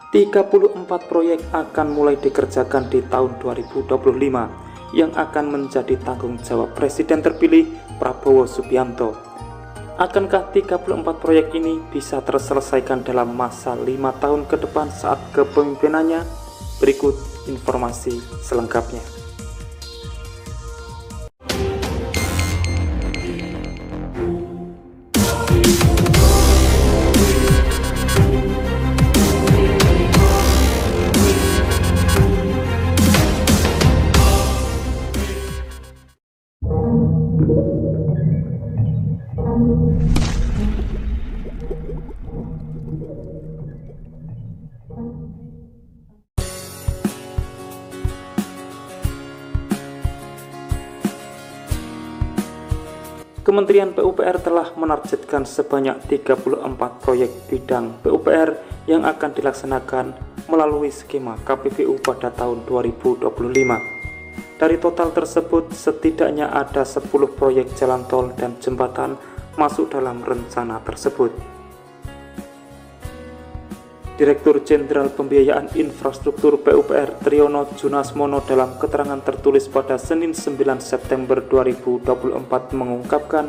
34 proyek akan mulai dikerjakan di tahun 2025 yang akan menjadi tanggung jawab Presiden terpilih Prabowo Subianto. Akankah 34 proyek ini bisa terselesaikan dalam masa 5 tahun ke depan saat kepemimpinannya? Berikut informasi selengkapnya. Kementerian PUPR telah menargetkan sebanyak 34 proyek bidang PUPR yang akan dilaksanakan melalui skema KPBU pada tahun 2025. Dari total tersebut, setidaknya ada 10 proyek jalan tol dan jembatan masuk dalam rencana tersebut. Direktur Jenderal Pembiayaan Infrastruktur PUPR Triyono Junasmono dalam keterangan tertulis pada Senin 9 September 2024 mengungkapkan,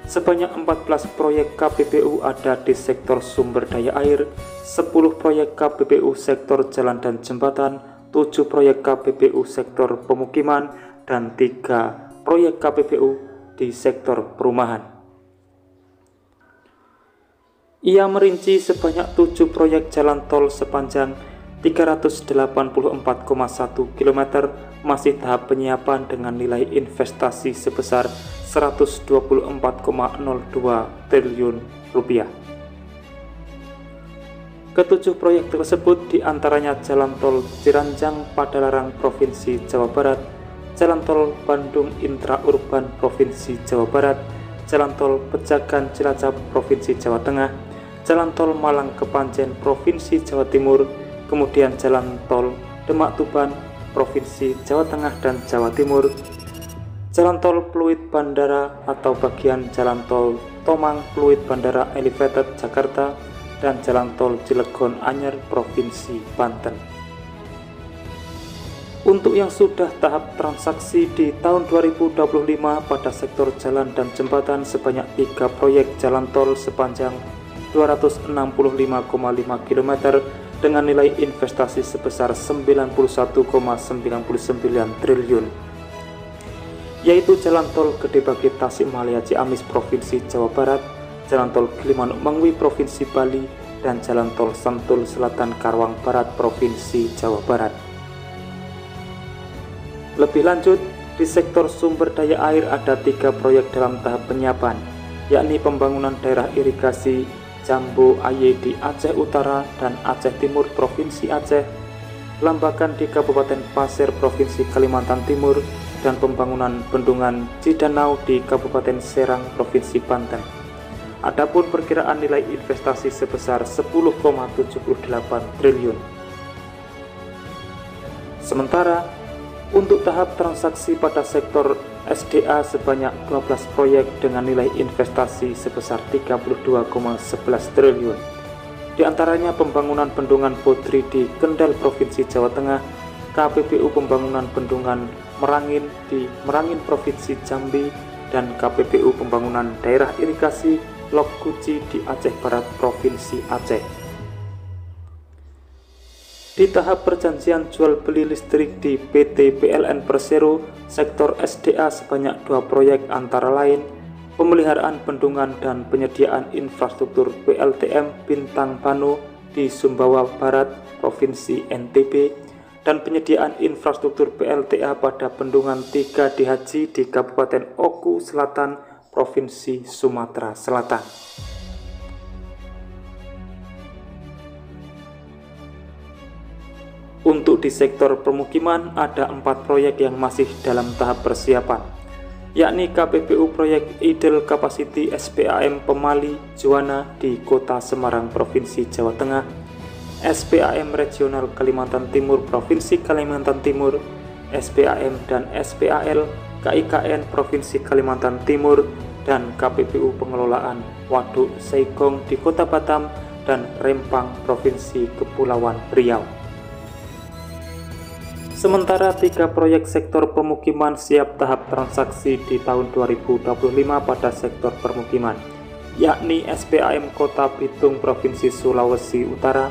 sebanyak 14 proyek KPBU ada di sektor sumber daya air, 10 proyek KPBU sektor jalan dan jembatan, 7 proyek KPBU sektor pemukiman, dan 3 proyek KPBU di sektor perumahan. Ia merinci sebanyak 7 proyek jalan tol sepanjang 384,1 km masih tahap penyiapan dengan nilai investasi sebesar 124,02 triliun rupiah. Ketujuh proyek tersebut diantaranya jalan tol Ciranjang Padalarang Provinsi Jawa Barat, jalan tol Bandung Intraurban Provinsi Jawa Barat, jalan tol Pejagan Cilacap Provinsi Jawa Tengah, jalan tol Malang Kepanjen Provinsi Jawa Timur, kemudian jalan tol Demak Tuban Provinsi Jawa Tengah dan Jawa Timur, jalan tol Pluit Bandara atau bagian jalan tol Tomang Pluit Bandara Elevated Jakarta, dan jalan tol Cilegon Anyer Provinsi Banten. Untuk yang sudah tahap transaksi di tahun 2025 pada sektor jalan dan jembatan sebanyak 3 proyek jalan tol sepanjang 265,5 km dengan nilai investasi sebesar 91,99 triliun, yaitu jalan tol Gede Bage Tasikmalaya Ciamis Provinsi Jawa Barat, jalan tol Gilimanuk Mangwi Provinsi Bali, dan jalan tol Sentul Selatan Karawang Barat Provinsi Jawa Barat. Lebih lanjut, di sektor sumber daya air ada 3 proyek dalam tahap penyiapan, yakni pembangunan daerah irigasi Jambu Aye di Aceh Utara dan Aceh Timur Provinsi Aceh, Lambakan di Kabupaten Pasir Provinsi Kalimantan Timur, dan pembangunan bendungan Cidanau di Kabupaten Serang Provinsi Banten. Adapun perkiraan nilai investasi sebesar 10,78 triliun. Sementara untuk tahap transaksi pada sektor SDA sebanyak 12 proyek dengan nilai investasi sebesar 32,11 triliun. Di antaranya pembangunan bendungan Bodri di Kendal Provinsi Jawa Tengah, KPBU pembangunan bendungan Merangin di Merangin Provinsi Jambi, dan KPBU pembangunan daerah irigasi Lok Guci di Aceh Barat Provinsi Aceh. Di tahap perjanjian jual beli listrik di PT PLN Persero, sektor SDA sebanyak 2 proyek antara lain pemeliharaan bendungan dan penyediaan infrastruktur PLTM Bintang Bano di Sumbawa Barat, Provinsi NTB, dan penyediaan infrastruktur PLTA pada Bendungan 3 di Haji di Kabupaten Oku Selatan, Provinsi Sumatera Selatan. Untuk di sektor permukiman ada 4 proyek yang masih dalam tahap persiapan, yakni KPBU proyek Idle Capacity SPAM Pemali Juwana di Kota Semarang Provinsi Jawa Tengah, SPAM Regional Kalimantan Timur Provinsi Kalimantan Timur, SPAM dan SPAL KIKN Provinsi Kalimantan Timur, dan KPBU pengelolaan Waduk Seigong di Kota Batam dan Rempang, Provinsi Kepulauan Riau. Sementara 3 proyek sektor permukiman siap tahap transaksi di tahun 2025 pada sektor permukiman, yakni SPAM Kota Bitung Provinsi Sulawesi Utara,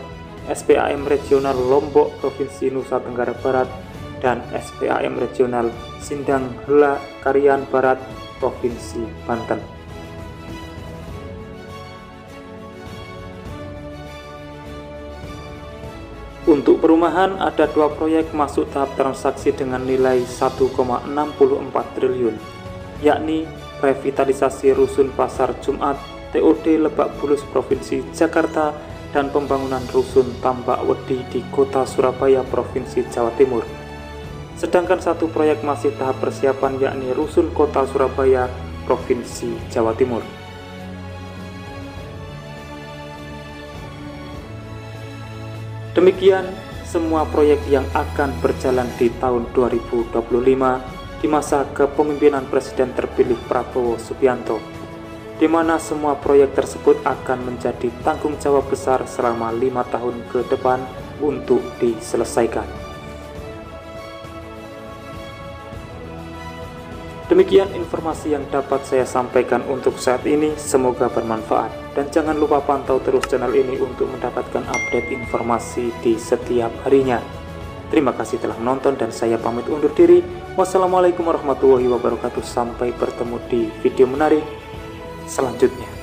SPAM Regional Lombok Provinsi Nusa Tenggara Barat, dan SPAM Regional Sindang Hela Karian Barat Provinsi Banten. Untuk perumahan, ada 2 proyek masuk tahap transaksi dengan nilai 1,64 triliun, yakni revitalisasi Rusun Pasar Jumat TOD Lebak Bulus Provinsi Jakarta dan pembangunan Rusun Tambak Wedi di Kota Surabaya Provinsi Jawa Timur. Sedangkan 1 proyek masih tahap persiapan, yakni Rusun Kota Surabaya Provinsi Jawa Timur. Demikian semua proyek yang akan berjalan di tahun 2025 di masa kepemimpinan Presiden terpilih Prabowo Subianto, di mana semua proyek tersebut akan menjadi tanggung jawab besar selama 5 tahun ke depan untuk diselesaikan. Demikian informasi yang dapat saya sampaikan untuk saat ini, semoga bermanfaat. Dan jangan lupa pantau terus channel ini untuk mendapatkan update informasi di setiap harinya. Terima kasih telah menonton dan saya pamit undur diri. Wassalamualaikum warahmatullahi wabarakatuh. Sampai bertemu di video menarik selanjutnya.